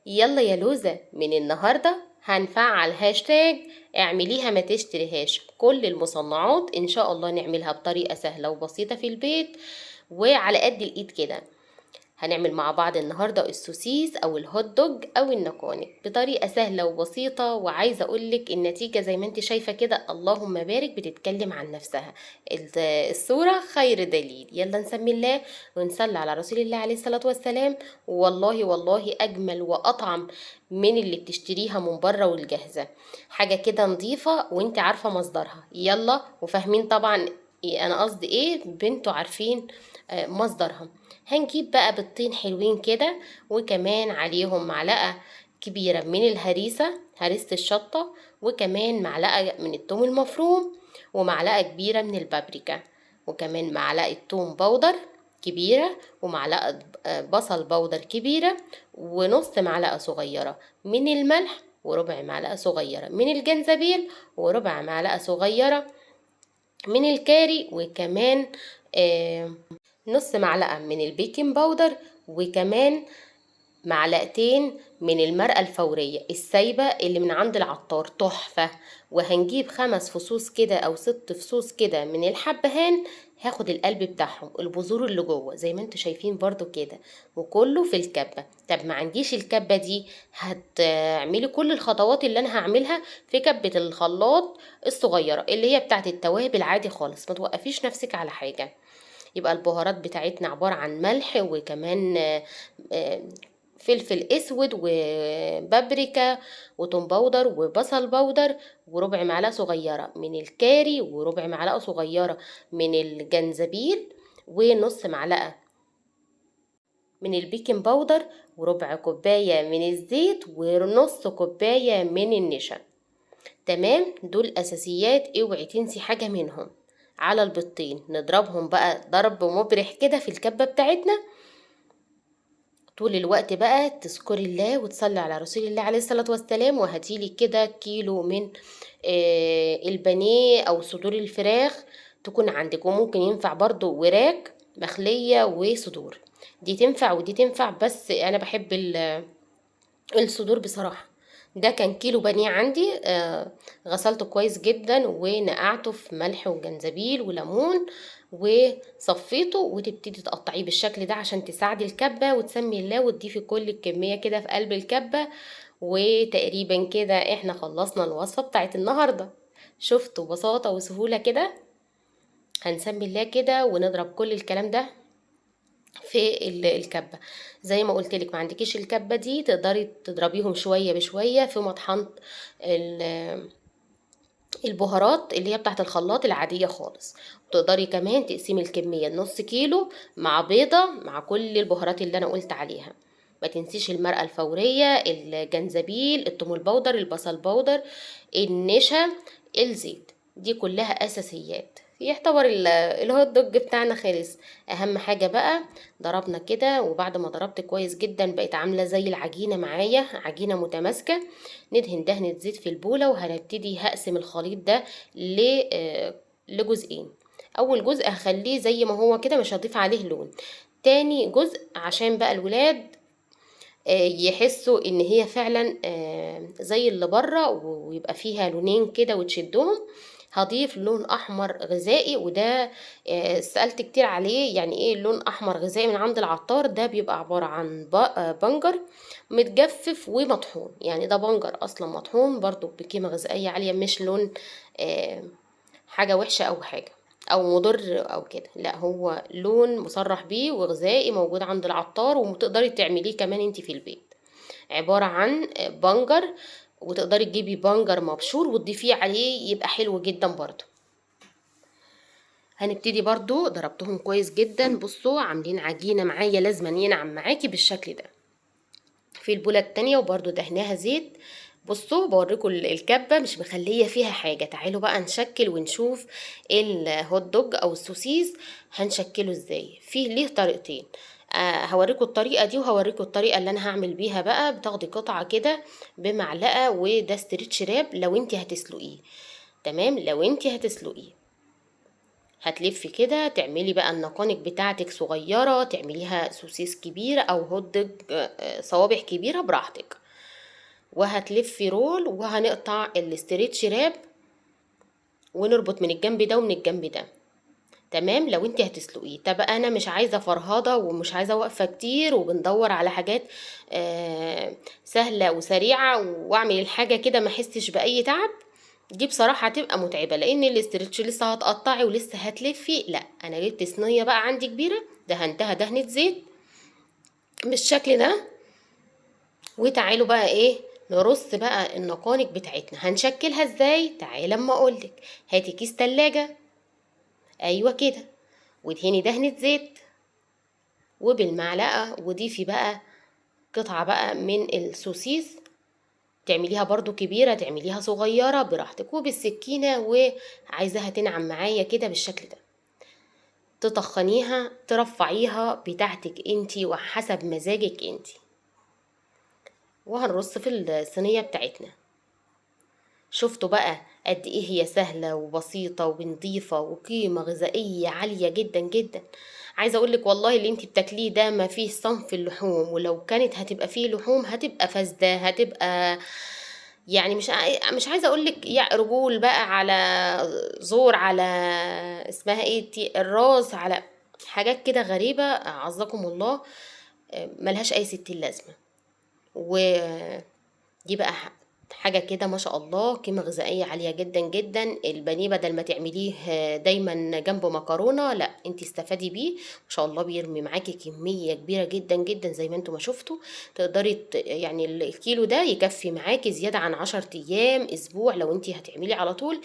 يلا يا لوزة، من النهاردة هنفعل هاشتاج اعمليها ما تشتريهاش. كل المصنعات ان شاء الله نعملها بطريقة سهلة وبسيطة في البيت وعلى قد الايد كده. هنعمل مع بعض النهاردة السوسيس او الهوت دوج او النكوني بطريقة سهلة وبسيطة، وعايزة اقولك النتيجة زي ما انت شايفة كده، اللهم بارك، بتتكلم عن نفسها. الصورة خير دليل. يلا نسمي الله ونصلي على رسول الله عليه الصلاة والسلام. والله والله اجمل واطعم من اللي بتشتريها من بره والجاهزة. حاجة كده نظيفة وانت عارفة مصدرها، يلا وفاهمين طبعا إيه انا قصدي ايه، بنتوا عارفين مصدرها. هنجيب بقى بيضتين حلوين كده، وكمان عليهم معلقة كبيرة من هريسة الشطة، وكمان معلقة من الثوم المفروم، ومعلقة كبيرة من البابريكا، وكمان معلقة ثوم بودر كبيرة، ومعلقة بصل بودر كبيرة، ونص معلقة صغيرة من الملح، وربع معلقة صغيرة من الجنزبيل، وربع معلقة صغيرة من الكاري، وكمان آه نص معلقة من البيكنج باودر، وكمان معلقتين من المرقة الفورية السايبة اللي من عند العطار تحفة. وهنجيب 5 فصوص كده او 6 فصوص كده من الحبهان، هاخد القلب بتاعهم البذور اللي جوه زي ما انتوا شايفين برضو كده، وكله في الكبة. طب ما عنديش الكبة دي، هتعملي كل الخطوات اللي انا هعملها في كبة الخلاط الصغيرة اللي هي بتاعت التوابل عادي خالص، ما توقفيش نفسك على حاجة. يبقى البهارات بتاعتنا عبارة عن ملح، وكمان آه، فلفل اسود وبابريكا وتوم باودر وبصل باودر، وربع معلقة صغيرة من الكاري، وربع معلقة صغيرة من الجنزبيل، ونص معلقة من البيكنج باودر، وربع كوباية من الزيت، ونص كوباية من النشا. تمام، دول اساسيات، اوعي تنسي حاجة منهم. على البيضتين نضربهم بقى ضرب مبرح كده في الكبة بتاعتنا. طول الوقت بقى تذكري الله وتصلي على رسول الله عليه الصلاة والسلام، وهاتيلي كده كيلو من البانيه او صدور الفراخ تكون عندك، وممكن ينفع برضو وراك مخلية وصدور، دي تنفع ودي تنفع، بس انا بحب الصدور بصراحة. ده كان كيلو بانيه عندي، غسلته كويس جدا ونقعته في ملح وجنزبيل وليمون وصفيته، وتبتدي تقطعيه بالشكل ده عشان تساعدي الكبة، وتسمي الله وتضيفي كل الكمية كده في قلب الكبة. وتقريبا كده احنا خلصنا الوصفة بتاعت النهاردة. شفتوا بساطة وسهولة كده؟ هنسمي الله كده ونضرب كل الكلام ده في الكبة. زي ما قلت لك، ما عندكيش الكبة دي تقدري تضربيهم شوية بشوية في مطحنة البهارات اللي هي بتاعت الخلاط العادية خالص. وتقدري كمان تقسمي الكمية نص كيلو مع بيضة مع كل البهارات اللي انا قلت عليها. ما تنسيش المرقة الفورية، الجنزبيل، الثوم البودر، البصل بودر، النشا، الزيت، دي كلها اساسيات. يعتبر الهوت دوج بتاعنا خلص. اهم حاجة بقى ضربنا كده، وبعد ما ضربت كويس جدا بقت عاملة زي العجينة معايا، عجينة متماسكة. ندهن دهنة زيت في البولة، وهنبتدي هقسم الخليط ده لجزئين. اول جزء هخليه زي ما هو كده، مش هضيف عليه لون. تاني جزء عشان بقى الولاد يحسوا ان هي فعلا زي اللي بره، ويبقى فيها لونين كده وتشدهم، هضيف لون احمر غذائي. وده سألت كتير عليه، يعني ايه لون احمر غذائي من عند العطار؟ ده بيبقى عبارة عن بنجر متجفف ومطحون، يعني ده بنجر اصلا مطحون برضو بقيمة غذائية عالية، مش لون آه، حاجة وحشة او حاجة او مضر او كده، لا هو لون مصرح بيه وغذائي موجود عند العطار، وتقدري تعمليه كمان انت في البيت. عبارة عن بنجر، وتقدري تجيبي بنجر مبشور وتضيفيه عليه يبقى حلو جدا برضو. هنبتدي برضو، ضربتهم كويس جدا، بصوا عاملين عجينة معايا لازم ينعم معاكي بالشكل ده. في البولة التانية وبرضو دهناها زيت. بصوا بوريكم الكبة مش مخلية فيها حاجة. تعالوا بقى نشكل ونشوف الهوت دوج او السوسيس هنشكله ازاي. فيه ليه طريقتين، هوريكم الطريقة دي وهوريكم الطريقة اللي انا هعمل بيها بقى. بتاخدي قطعة كده بمعلقة، وده ستريتش راب لو انت هتسلقيه. تمام، لو انت هتسلقيه هتلفي كده تعملي بقى النقانق بتاعتك صغيرة، تعمليها سوسيس كبيرة او هوت دوج صوابع كبيرة براحتك. وهتلفي رول وهنقطع الاستريتش راب ونربط من الجنب ده ومن الجنب ده. تمام. لو انت هتسلقيه. طب انا مش عايزه فرهضه ومش عايزه وقفه كتير وبندور على حاجات سهله وسريعه واعمل الحاجه كده ما احسش باي تعب، دي بصراحه هتبقى متعبه لان الاسترتش لسه هتقطعي ولسه هتلفي. لا، انا جبت صينيه بقى عندي كبيره دهنتها دهنه زيت بالشكل ده. وتعالوا بقى ايه، نرص بقى النقانق بتاعتنا. هنشكلها ازاي؟ تعالى اما اقولك. هاتي كيس تلاجة، ايوه كده، وادهني دهنة زيت وبالمعلقة وضيفي بقى قطعة بقى من السوسيس، تعمليها برضو كبيرة تعمليها صغيرة براحتك، وبالسكينة وعايزاها تنعم معايا كده بالشكل ده. تطخنيها ترفعيها بتاعتك انتي وحسب مزاجك انتي. وهنرص في الصينية بتاعتنا. شفتوا بقى قد ايه هي سهلة وبسيطة ونضيفة وقيمة غذائية عالية جدا جدا. عايزة اقولك والله اللي انتي بتاكليه ده ما فيه صنف اللحوم، ولو كانت هتبقى فيه لحوم هتبقى فاسدة، هتبقى يعني مش عايزة اقولك يا رجول بقى على زور على اسمها ايه الراس، على حاجات كده غريبة عزكم الله، ملهاش اي ستين لازمة. ودي بقى حاجة كده ما شاء الله قيمة غذائية عالية جدا جدا. البانيه بدل ما تعمليه دايما جنبه مكرونة، لا انت استفادي بيه. ما شاء الله بيرمي معاكي كمية كبيرة جدا جدا زي ما انتم ما شفتوا. تقدري يعني الكيلو ده يكفي معاكي زيادة عن 10 ايام اسبوع لو انت هتعملي على طول.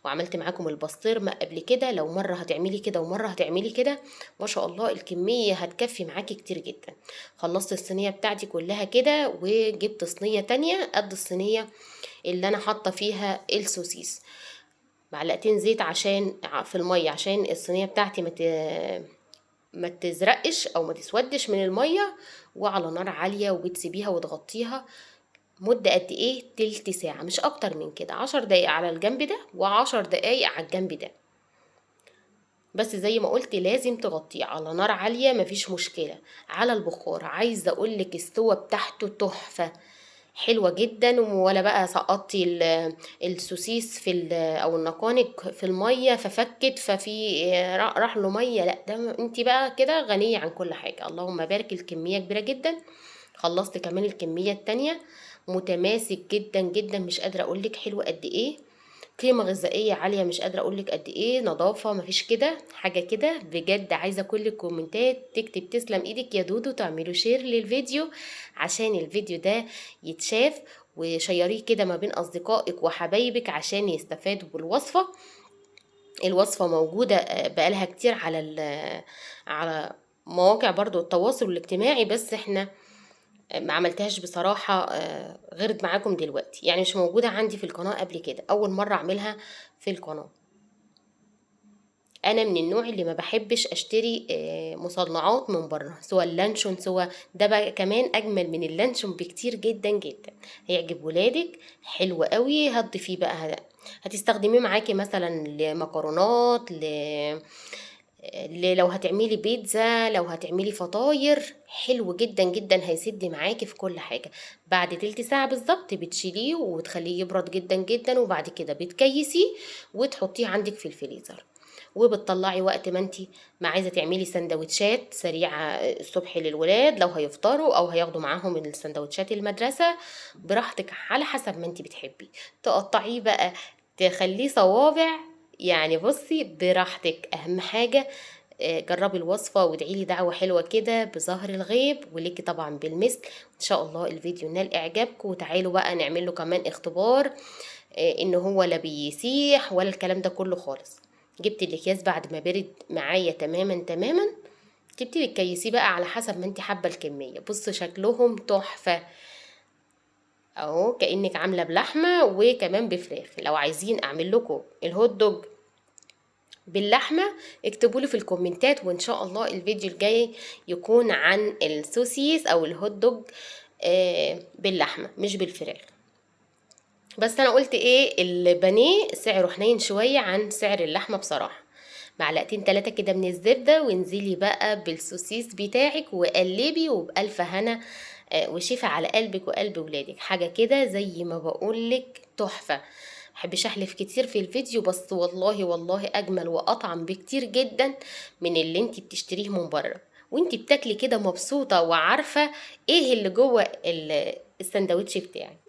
وعملت معاكم البسطرمة قبل كده، لو مرة هتعملي كده ومرة هتعملي كده ما شاء الله الكمية هتكفي معاكي كتير جدا. خلصت الصينية بتاعتي كلها كده وجبت صينية تانية قد الصينية اللي انا حاطه فيها السوسيس. معلقتين زيت عشان في الميه عشان الصينيه بتاعتي ما تزرقش او ما تسودش من الميه. وعلى نار عاليه وبتسيبيها وتغطيها مده قد ايه؟ تلت ساعه مش اكتر من كده. 10 دقايق على الجنب ده و10 دقايق على الجنب ده. بس زي ما قلت لازم تغطيه على نار عاليه، مفيش مشكله. على البخار عايزه اقولك السوا بتاعته تحفه حلوة جدا. ولا بقى سقطتي السوسيس او النقانق في المية ففكت ففي راح له مية، لا ده انت بقى كده غنية عن كل حاجة. اللهم بارك، الكمية كبيرة جدا. خلصت كمان الكمية التانية. متماسك جدا جدا، مش قادرة اقولك حلوة قد ايه، قيمة غذائية عالية مش قادرة اقولك قد ايه، نظافة مفيش كده حاجة كده بجد. عايزة كل الكومنتات تكتب تسلم ايدك يا دودو، تعملوا شير للفيديو عشان الفيديو ده يتشاف، وشيريه كده ما بين اصدقائك وحبايبك عشان يستفادوا بالوصفة. الوصفة موجودة بقالها كتير على مواقع برضو التواصل الاجتماعي، بس احنا ما عملتهاش بصراحة غير معاكم دلوقتي، يعني مش موجودة عندي في القناة قبل كده، أول مرة أعملها في القناة. أنا من النوع اللي ما بحبش أشتري مصنعات من بره، سواء اللانشون سواء ده بقى كمان أجمل من اللانشون بكتير جدا جدا. هيعجب ولادك، حلو قوي. هتضيفيه بقى هتستخدميه معاكي مثلا لمكرونات لو هتعملي بيتزا، لو هتعملي فطاير، حلو جدا جدا هيسد معاكي في كل حاجة. بعد تلت ساعة بالظبط بتشيليه وتخليه يبرد جدا جدا، وبعد كده بتكيسيه وتحطيه عندك في الفريزر. وبتطلعي وقت ما انتي ما عايزة تعملي سندوتشات سريعة الصبح للولاد لو هيفطروا او هياخدوا معاهم السندوتشات المدرسة، براحتك على حسب ما انتي بتحبي. تقطعيه بقى تخليه صوابع، يعني بصي براحتك. اهم حاجة جربي الوصفة وادعيلي دعوة حلوة كده بظهر الغيب، وليكي طبعا بالمثل. ان شاء الله الفيديو نال اعجابكم، وتعالوا بقى نعمل له كمان اختبار ان هو لا بيسيح ولا الكلام ده كله خالص. جبت الاكياس بعد ما برد معايا تماما تماما، تبتدي تكيسيه بقى على حسب ما انت حابة الكمية. بص شكلهم تحفة اهو، كأنك عاملة بلحمة وكمان بفراخ. لو عايزين اعمل لكم الهوت دوج باللحمة اكتبوا لي في الكومنتات، وان شاء الله الفيديو الجاي يكون عن السوسيس او الهوت دوج باللحمة مش بالفراخ. بس انا قلت ايه، البانيه سعره حنين شوية عن سعر اللحمة بصراحة. معلقتين 3 كده من الزبدة، وانزلي بقى بالسوسيس بتاعك وقلبي، وبألف هنا وشفا على قلبك وقلب ولادك. حاجة كده زي ما بقولك تحفة. محبش احلف كتير في الفيديو، بس والله والله اجمل واطعم بكتير جدا من اللي انت بتشتريه من بره، وانت بتاكلي كده مبسوطة وعارفة ايه اللي جوه السندوتش بتاعك.